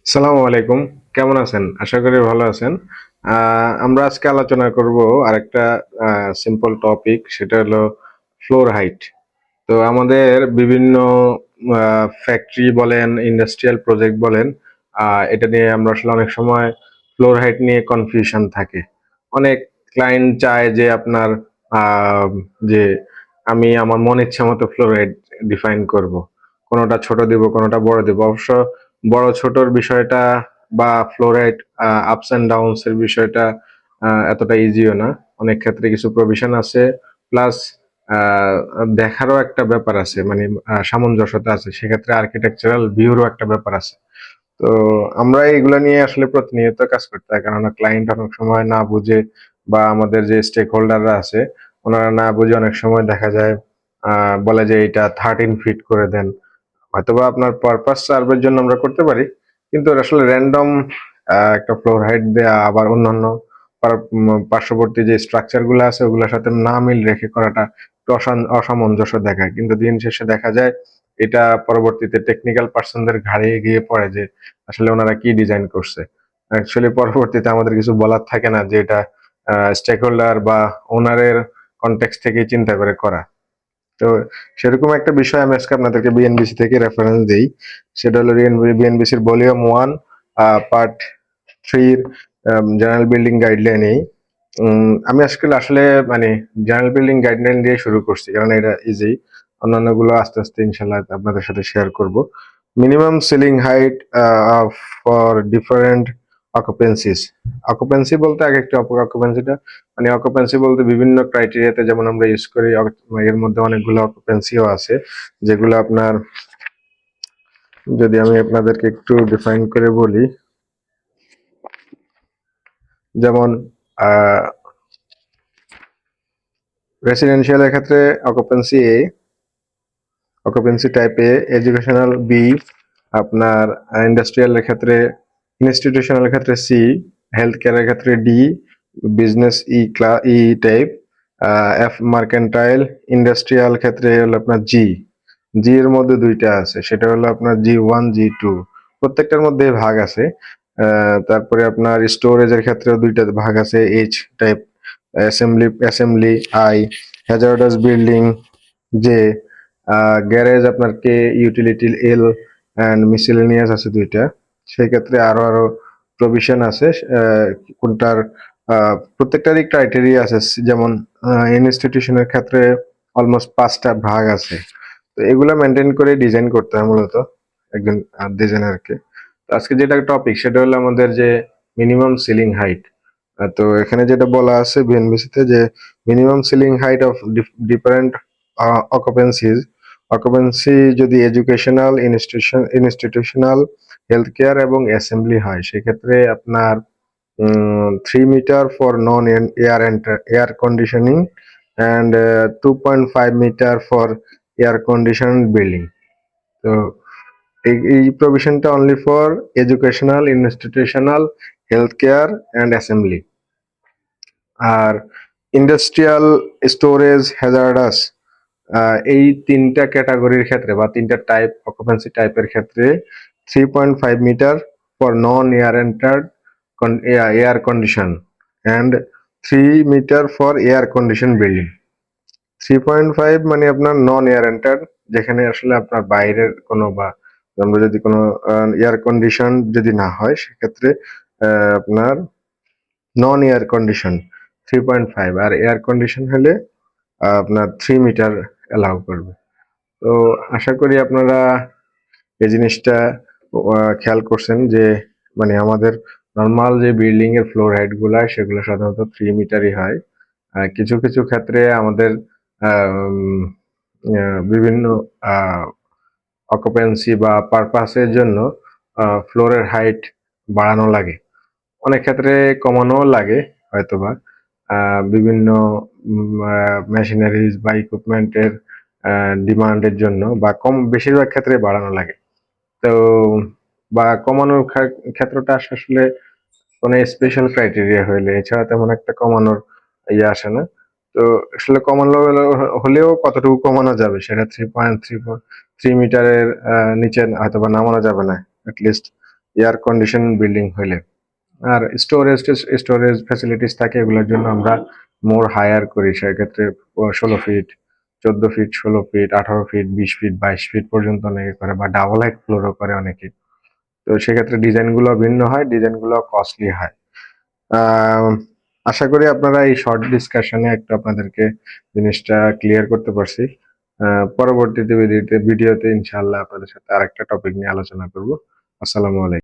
আসসালামু আলাইকুম। কেমন আছেন? আশা করি ভালো আছেন। আমরা আজকে আলোচনা করব আরেকটা সিম্পল টপিক, সেটা হলো ফ্লোর হাইট। তো আমাদের বিভিন্ন ফ্যাক্টরি বলেন, ইন্ডাস্ট্রিয়াল প্রজেক্ট বলেন, এটা নিয়ে আমরা আসলে অনেক সময় ফ্লোর হাইট নিয়ে কনফিউশন থাকে। অনেক ক্লায়েন্ট চায় যে আপনার আহ, যে আমি আমার মন ইচ্ছা মতো ফ্লোর হাইট ডিফাইন করব। কোনোটা ছোট দিব, কোনোটা বড় দিব। অবশ্য বড় ছোটর বিষয়টা বা floor height ups and downs এর বিষয়টা এতটা ইজিও না। অনেক ক্ষেত্রে কিছু প্রভিশন আছে, প্লাস আহ দেখারও একটা ব্যাপার আছে, মানে সামঞ্জস্যতা আছে। সেক্ষেত্রে আর্কিটেকচারাল ভিউরও একটা ব্যাপার আছে। তো আমরা এগুলা নিয়ে আসলে প্রতিনিয়ত কাজ করতে হয়, কেননা ক্লায়েন্ট অনেক সময় না বুঝে, বা আমাদের যে স্টেক হোল্ডাররা আছে ওনারা না বুঝে অনেক সময় দেখা যায় বলে যে এটা 13 ফিট করে দেন। হয়তোবা আপনার পারপাস সার্ভের জন্য আমরা করতে পারি, কিন্তু এটা আসলে র্যান্ডম একটা ফ্লোর হাইট দেয়া, আবার অন্যান্য পার্শ্ববর্তী যে স্ট্রাকচার গুলো আছে ওগুলোর সাথে না মিল রেখে করাটা একটু অসামঞ্জস্য দেখায়। কিন্তু দিন শেষে দেখা যায় এটা পরবর্তীতে টেকনিক্যাল পার্সনদের ঘাড়ে গিয়ে পড়ে যে আসলে ওনারা কি ডিজাইন করছে। অ্যাকচুয়ালি পরবর্তীতে আমাদের কিছু বলার থাকে না, যে এটা স্টেক হোল্ডার বা ওনারের কনটেক্সট থেকেই চিন্তা করে করা। তো সেরকম একটা বিষয় আমি আজকে আপনাদেরকে বিএনবিসি থেকে রেফারেন্স দিই। সেটা হলো বিএনবিসির ভলিউম 1 পার্ট 3 জেনারেল বিল্ডিং গাইডলাইনেই। আমি আজকে আসলে মানে জেনারেল বিল্ডিং গাইডলাইন দিয়ে শুরু করছি, কারণ এটা ইজি। অন্যান্যগুলো আস্তে আস্তে ইনশাল্লাহ আপনাদের সাথে শেয়ার করব। Minimum ceiling height for different occupancies. Occupancy বলতে আগে একটু অকুপেন্সিটা, মানে অকুপেন্সি বলতে বিভিন্ন ক্রাইটেরিয়াতে যেমন আমরা ইউজ করি, এর মধ্যে অনেকগুলো অকুপেন্সিও আছে, যেগুলো আপনার, যদি আমি আপনাদেরকে একটু ডিফাইন করে বলি, যেমন রেসিডেন্সিয়ালের ক্ষেত্রে অকুপেন্সি এ, অকুপেন্সি টাইপ এ, এডুকেশনাল বি, আপনার ইন্ডাস্ট্রিয়ালের ক্ষেত্রে, ইনস্টিটিউশনাল ক্ষেত্রে সি, হেলথ কেয়ারের ক্ষেত্রে D, business E type, F mercantile, industrial ক্ষেত্রে হলো আপনার জি। জি এর মধ্যে দুইটা আছে, সেটা হলো আপনার G1 G2, প্রত্যেকটার মধ্যে ভাগ আছে। তারপরে আপনার স্টোরেজের ক্ষেত্রেও দুইটা ভাগ আছে, H type, assembly I, hazardous building J, garage আপনার কে, ইউটিলিটি এল, অ্যান্ড মিসেলেনিয়াস আছে দুইটা। সেই ক্ষেত্রে আরো আরো প্রভিশন আছে। কোনটার প্রত্যেকটারই ক্রাইটেরিয়া আছে। যেমন ইনস্টিটিউশনের ক্ষেত্রে অলমোস্ট 5টা ভাগ আছে। তো এগুলা মেনটেন করে ডিজাইন করতে হয় মূলত একজন ডিজাইনারকে। তো আজকে যেটা টপিক সেটা হলো আমাদের যে মিনিমাম সিলিং হাইট। তো এখানে যেটা বলা আছে বিএনবিসিতে, যে minimum ceiling height of different occupancies, occupancy যদি এডুকেশনাল, ইনস্টিটিউশনাল, হেলথ কেয়ার এবং অ্যাসেম্বলি হয়, সেক্ষেত্রে আপনার 3 metre for non air air conditioning, and 2.5 metre for air condition building. তো এই প্রভিশনটা only for educational, institutional, health care and assembly. আর industrial, storage, hazardous, এই তিনটা ক্যাটাগরির ক্ষেত্রে বা তিনটা টাইপ অকুপেন্সি টাইপের ক্ষেত্রে 3.5 metre for non air entered air condition, and 3 metre for air condition building. 3.5 মানে আপনার নন এয়ার এন্টার্ড, যেখানে আসলে আপনার বাইরের কোনো, বা আমরা যদি কোনো এয়ার কন্ডিশন যদি না হয়, সেক্ষেত্রে আপনার নন এয়ার কন্ডিশন 3.5, আর এয়ার কন্ডিশন হলে আপনার 3 মিটার অ্যালাউ করবে। তো আশা করি আপনারা এই জিনিসটা খেয়াল করছেন, যে মানে আমাদের নর্মাল যে বিল্ডিং এর ফ্লোর হাইট গুলা সেগুলো সাধারণত 3 মিটারই হয়। কিছু কিছু ক্ষেত্রে আমাদের বিভিন্ন অকুপেন্সি বা পারপাসের জন্য ফ্লোরের হাইট বাড়ানো লাগে, অনেক ক্ষেত্রে কমানো লাগে হয়তোবা। বিভিন্ন মেশিনারিজ বা ইকুইপমেন্টের ডিমান্ডের জন্য, বা বেশিরভাগ ক্ষেত্রে বাড়ানো লাগে। তো বা কমানোর ক্ষেত্রটা আসলে কোনো স্পেশাল ক্রাইটেরিয়া হইলে, এছাড়া তেমন একটা কমানোর ইয়ে আসে না। তো আসলে কমানো হলেও কতটুকু কমানো যাবে, সেটা 3.3 মিটারের নিচে হয়তো বা নামানো যাবে না, অ্যাটলিস্ট এয়ার কন্ডিশন বিল্ডিং হইলে। আর স্টোরেজ ফ্যাসিলিটিস থাকে, এগুলোর জন্য আমরা মোর হায়ার করি। সেক্ষেত্রে 16 feet, 14 feet, 16 feet, 18 feet, 20 feet, 22 feet পর্যন্ত অনেকে করে, বা ডাবল হাইট ফ্লোরও করে অনেকে। তো সেক্ষেত্রে ডিজাইন গুলো ভিন্ন হয়, ডিজাইন গুলো কস্টলি হয়। আহ, আশা করি আপনারা এই শর্ট ডিসকাশনে একটু আপনাদেরকে জিনিসটা ক্লিয়ার করতে পারছি। পরবর্তীতে ভিডিওতে ইনশাআল্লাহ আপনাদের সাথে আরেকটা টপিক নিয়ে আলোচনা করব। আসসালামু আলাইকুম।